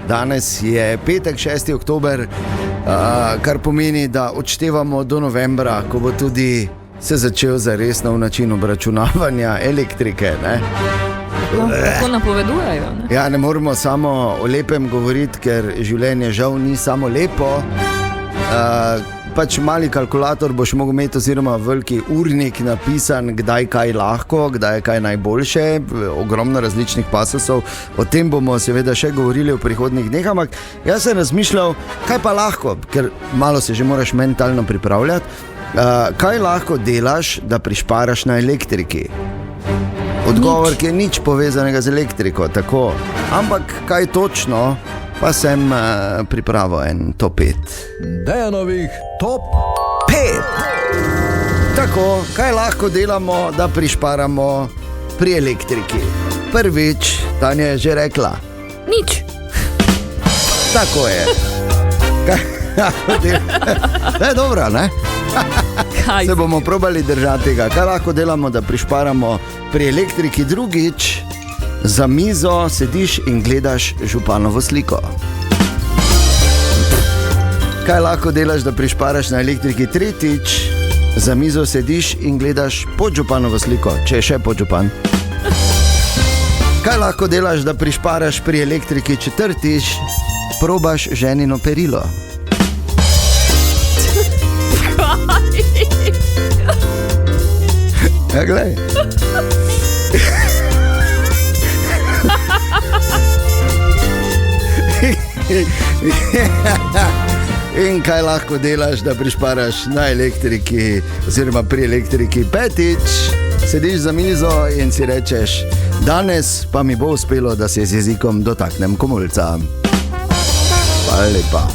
danes je petek, 6. oktober, kar pomeni, da odštevamo do novembra, ko bo tudi se začel zares nov način obračunavanja elektrike. Ne? Tako napovedujejo. Ne? Ja, ne moramo samo o lepem govoriti, ker življenje žal ni samo lepo. Pač mali kalkulator boš mogel imeti, oziroma veliki urnik napisan, kdaj kaj lahko, kdaj je kaj najboljše, ogromno različnih pasosov. O tem bomo seveda še govorili v prihodnjih dneh, ampak jaz sem razmišljal, kaj pa lahko, ker malo se že moraš mentalno pripravljati, kaj lahko delaš, da prišparaš na elektriki. Odgovor, ki je nič povezanega z elektriko, tako. Ampak kaj točno, pa sem pripravil en top 5. Dejanovih top 5. Tako, kaj lahko delamo, da prišparamo pri elektriki? Prvič, Tanja je že rekla. Nič. Tako je. Je dobro, ne? Se bomo probali držati tega. Kaj lahko delamo, da prišparamo pri elektriki? Drugič, za mizo sediš in gledaš županovo sliko. Kaj lahko delaš, da prišparaš na elektriki? Tretjič, za mizo sediš in gledaš podžupanovo sliko, če je še podžupan. Kaj lahko delaš, da prišparaš pri elektriki? Četrtič, probaš ženino perilo. Ja, glej. In kaj lahko delaš, da prišparaš na elektriki, oziroma pri elektriki? Petič, sediš za mizo in si rečeš, danes pa mi bo uspelo, da se z jezikom dotaknem komolca. Hvala lepa.